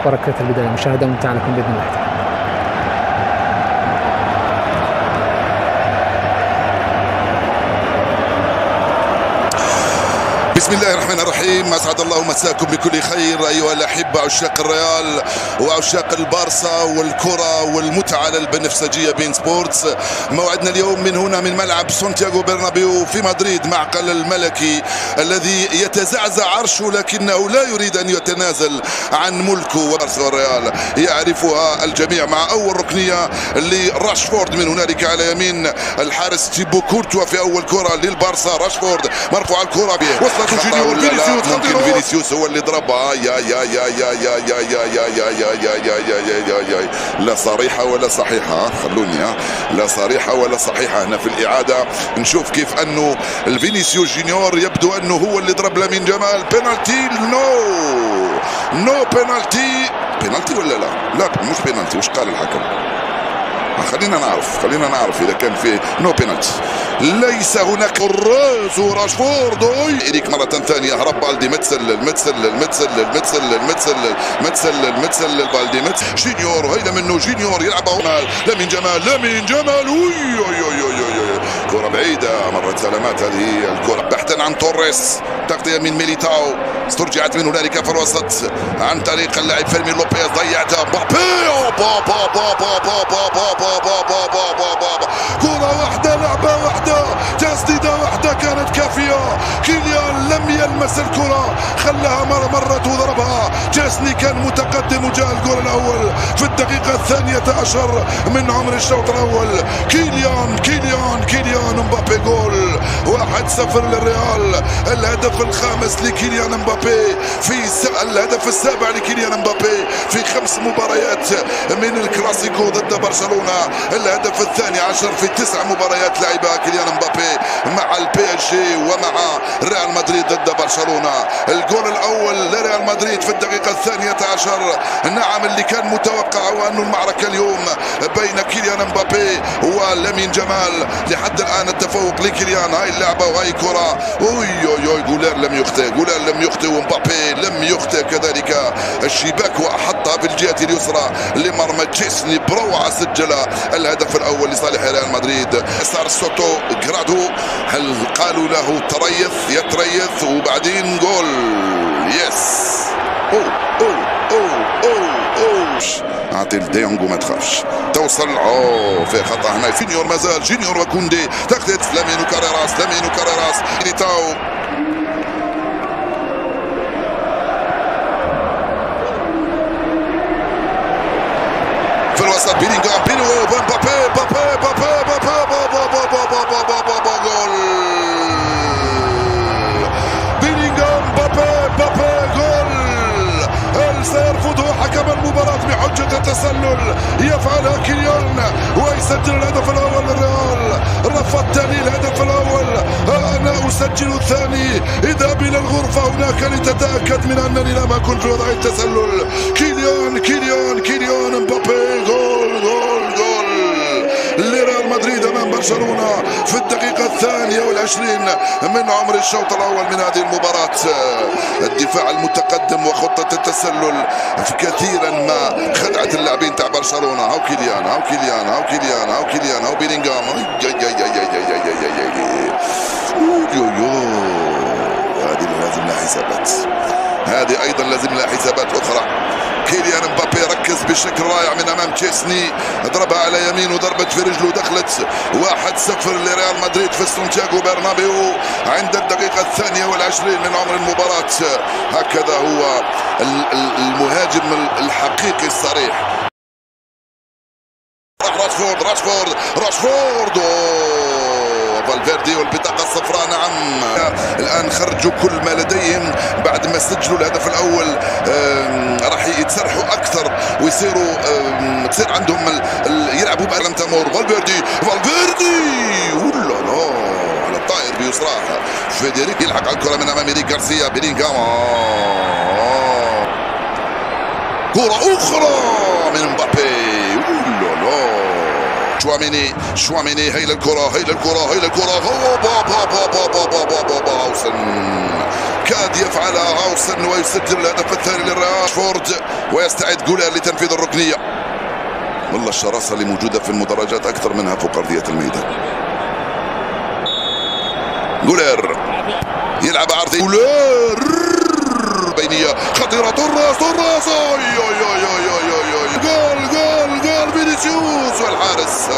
بركة البداية، مشاهدة ممتعة لكم بإذن الله تعالى. بسم الله الرحمن الرحيم. اسعد الله مساكم بكل خير ايها الاحبه عشاق الريال وعشاق البارسا والكره والمتعه على البنفسجيه بين سبورتس. موعدنا اليوم من هنا من ملعب سانتياغو برنابيو في مدريد، معقل الملكي الذي يتزعزع عرشه لكنه لا يريد ان يتنازل عن ملكه. وبارسا والريال يعرفها الجميع مع اول ركنيه لراشفورد من هنالك على يمين الحارس تيبو كورتوا في اول كره للبارسا. راشفورد مرفوع الكره به، وصلت جونيور فينيسيوس، ممكن فينيسيوس هو اللي ضربها. يا لا صريحه ولا صحيحه، خلوني لا صريحه ولا صحيحه. هنا في الاعاده نشوف كيف انه الفينيسيوس جونيور يبدو انه هو اللي ضرب لامين جمال. بينالتي؟ نو بينالتي ولا لا مش بينالتي. وش قال الحكم؟ خلينا نعرف اذا كان في نو بينالتي. ليس هناك الراس راشفورد. إريك مرة ثانية هرب بالدي متسل بالدي جونيور، هيدا منه جونيور يلعبها لامين جمال. كرة بعيدة، مرت سلامات هذه الكرة بحثا عن توريس، تغطية من ميليتاو، استرجعت من هنالك في الوسط عن طريق اللاعب فيرمين لوبيز، ضيعتها مبابي. كرة واحدة، لعبة واحدة، تسديدة واحدة كانت كافية. كيليان لم يلمس الكرة، خلاها مرت وضربها. جاسني كان متقدم وجاء الجول الأول في الدقيقة 12 من عمر الشوط الأول. كيليان مبابي جول 1-0 للريال. الهدف الخامس لكيليان مبابي الهدف السابع لكيليان مبابي في 5 مباريات من الكلاسيكو ضد برشلونة. الهدف الثاني عشر في 9 مباريات لعبها كيليان مبابي مع البي اس جي ومع ريال مدريد ضد برشلونة. الجول الأول لريال مدريد في الدقيقة 12. نعم، اللي كان متوقع وأنه المعركة اليوم بين كيليان مبابي ولامين جمال. لحد الآن التفوق لكيليان. هاي اللعبة وهاي كرة. جولير لم يخطئ ومبابي لم يخطئ كذلك. الشباك وأحطها في الجهة اليسرى لمرمى جيسني بروعة، سجل الهدف الأول لصالح ريال مدريد. صار سوتو جرادو، هل قالوا له يتريث وبعدين جول. يس اعطي لديونغ وما تخافش توصل. في خطا هنا. جونيور مازال، جونيور وكوندي، تغطية لامين وكاريراس ميليتاو. في الوسط بيلينغهام، مبابي جول. بيلينغهام مبابي جول. هل سيرفضه حكم المباراة بحجة التسلل؟ يفعلها كيليان ويسجل الهدف الأول للريال. رفضتني الهدف الأول، أنا أسجل الثاني. اذهب إلى الغرفة هناك لتتأكد من أنني لم أكن في وضع التسلل. كيليان مبابي جول لريال مدريد امام برشلونة في الدقيقة 22 من عمر الشوط الاول من هذه المباراة. الدفاع المتقدم وخطة التسلل كثيرا ما خدعت اللاعبين تاع برشلونة. هاو كيليان هاو بيلينغهام. هذه لازم لها حسابات، هذه ايضا لازم لها حسابات اخرى. كيليان مبابي ركز بشكل رائع من امام تشيسني، ضربها على يمين وضربت في رجله، دخلت 1-0 لريال مدريد في سانتياغو برنابيو عند الدقيقة 22 من عمر المباراة. هكذا هو المهاجم الحقيقي الصريح. راشفورد فالفيردي والبطاقة الصفراء. نعم، الآن خرجوا كل ما لديهم بعد ما سجلوا الهدف الأول. راح يتسرحوا أكثر ويصيروا تصير عندهم يلعبوا بألم تمور. فالفيردي ولا على الطائر بيسراه. فيدريك يلحق على الكرة من أمام إيريك غارسيا. بيلينغهام، كرة أخرى من مبابي. شواميني هيل الكرة هاوسن كاد يفعلها هاوسن ويسجل الهدف الثاني للريال. راشفورد ويستعد جولير لتنفيذ الركنية. والله الشراسة اللي موجودة في المدرجات أكثر منها فوق أرضية الميدان. جولير يلعب عرضي، جولير بينية خطيرة، الراس جول فينيسيوس، والحارس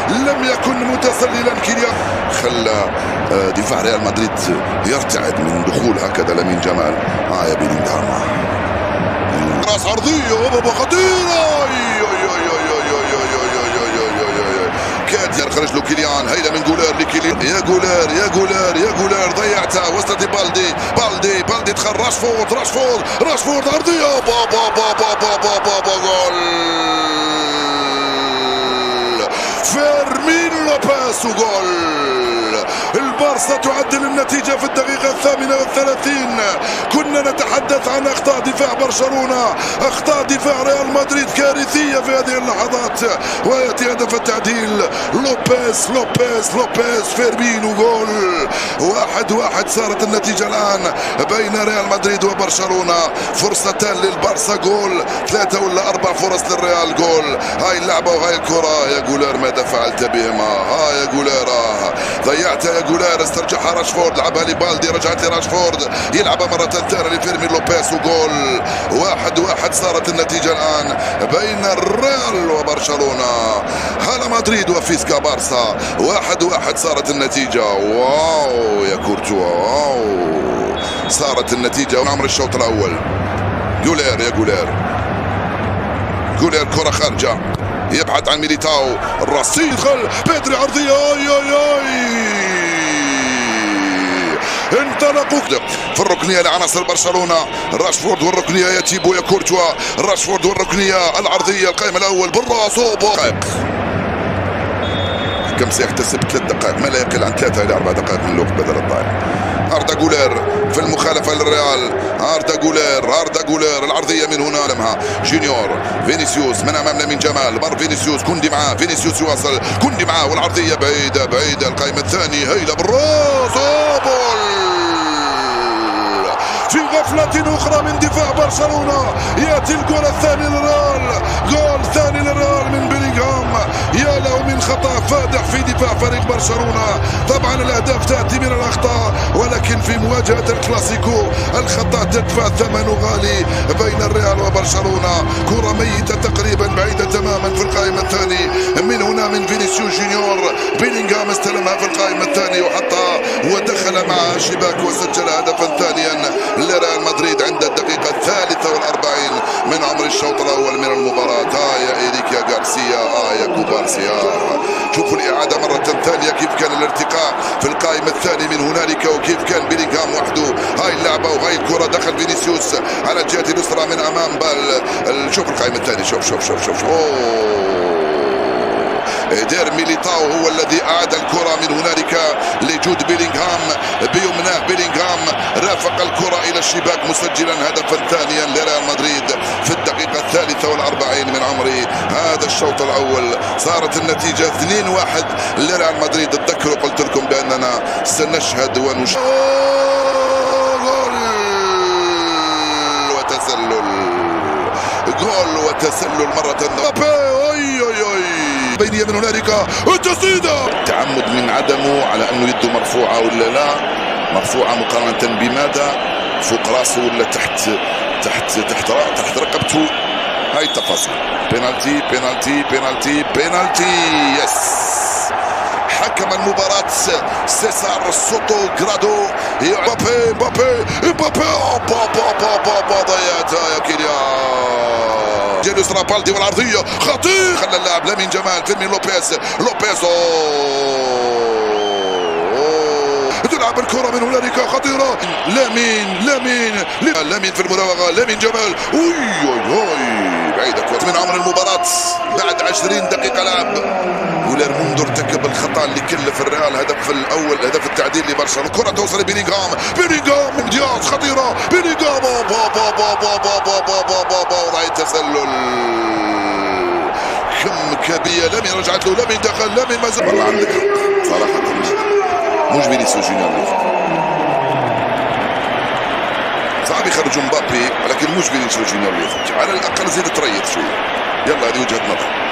لم يكن متسللا. كيليان خلى دفاع ريال مدريد يرتعد من دخول هكذا لامين جمال. يا بيلينغهام راس عرضية خطيرة، كاد يخرج له كيليان. هيدا من جولير لكيليان، يا جولير ضيعتها وسط بالدي دخل راشفورد عرضية جول فيرمين لوبيز وجول. البارسا تعدل النتيجة في الدقيقة 38. كنا نتحدث عن أخطاء دفاع برشلونة، أخطاء دفاع ريال مدريد كارثية في هذه اللحظات، ويأتي هدف التعديل. لوبيز فيرمينو جول. 1-1 صارت النتيجة الآن بين ريال مدريد وبرشلونة. فرصتان للبارسا جول، 3 ولا 4 فرص للريال جول. هاي اللعبة وهاي الكرة يا جولير ماذا فعلت بهما؟ يا جولير ضيعتها يا جولير، استرجعها راشفورد، لعبها لبالدي، رجعت لراشفورد، يلعبها مرة ثانية لفيرمين لوبيز وجول. 1-1 صارت النتيجة الآن بين الريال وبرشلونة. هلا مدريد وفيسكا بارسا. 1-1 صارت النتيجة. واو يا كورتوا، واو صارت النتيجة من عمر الشوط الأول. جولير كرة خارجة، يبحث عن ميليتاو، الرصيد يدخل بيدري عرضية، انطلقوا في الركنية لعناصر برشلونة. راشفورد والركنية يأتي بويا كورتوا، راشفورد والركنية العرضية القائم الأول بالراس. كم سيكتسب 3 دقائق، ما لا يقل عن 3 إلى 4 دقائق من الوقت بدل الضائع. أردا جولير في المخالفة للريال، أردا جولير العرضية من هنا لمها جونيور، فينيسيوس من أمام لامين جمال، مر فينيسيوس، كوندي معاه، فينيسيوس يواصل، كوندي معاه والعرضية بعيدة القائمة الثاني، هيدا بالراس في غفلة أخرى من دفاع برشلونة. يأتي الجول الثاني للريال، جول ثاني للريال من بيلينغهام. يا له من خطأ فادح في دفاع فريق برشلونة. طبعا الأهداف تأتي من الأخطاء، ولكن في مواجهة الكلاسيكو الخطأ تدفع ثمنه غالي بين الريال وبرشلونة. كرة ميتة تقريبا بعيدة تماما في القائمة الثاني، من هنا من فينيسيوس جونيور، بيلينغهام استلمها في القائمة الثانية وحطها ودخل معها شباك وسجل هدفا ثانيا لريال مدريد عند الدقيقة 43 من عمر الشوط الأول من المباراة. يا إيريك يا غارسيا، يا كوبارسيا. شوفوا الإعادة مرة ثانية كيف كان الارتقاء في القائمة الثانية من هنالك، وكيف كان بيلينغهام وحده. هاي اللعبة وهاي الكرة، دخل فينيسيوس على الجهة اليسرى من أمام بال. شوف القائمة الثانية، شوف دير ميليتاو هو الذي أعاد الكرة من هنالك لجود بيلينغهام، بيمناه بيلينغهام رافق الكرة إلى الشباك مسجلا هدفا ثانيا لريال مدريد في الدقيقة 43 من عمر هذا الشوط الأول. صارت النتيجة 2-1 لريال مدريد. تذكروا قلت لكم بأننا سنشهد ونشاهد جول وتسلل مرة بينية من هنالك التسديدة. التعمد من عدمه على انه يده مرفوعة ولا لا، مرفوعة مقارنة بماذا؟ فوق راسه ولا تحت رقبته؟ هاي التفاصيل. بينالتي يس. حكم المباراة سيسار سوتو جرادو. مبابي ضيعتها يا كيليان. يسرى بالدي والعرضية خطير، خلى اللاعب لامين جمال، فيرمين لوبيز تلعب الكرة من هنالك خطيرة. لامين في المراوغة، لامين جمال بعيدة كرة من عمر المباراة بعد 20 دقيقة لعب. جولير منذ ارتكب الخطأ اللي كلف الريال الهدف الأول، هدف التعديل لبرشلونة. كرة توصل لبيلينغهام، دياز خطيرة، بيلينغهام وضع التسلل. ارتكابيه. لامين رجعت له، لامين دخل، لامين مازال. والله عندك حق صراحه، مش فينيسيوس جونيور اللي يخرج. صعب يخرجوا مبابي، ولكن مش فينيسيوس جونيور اللي يخرج. على الاقل زيد تريث شويه. يلا هذه وجهه نظر.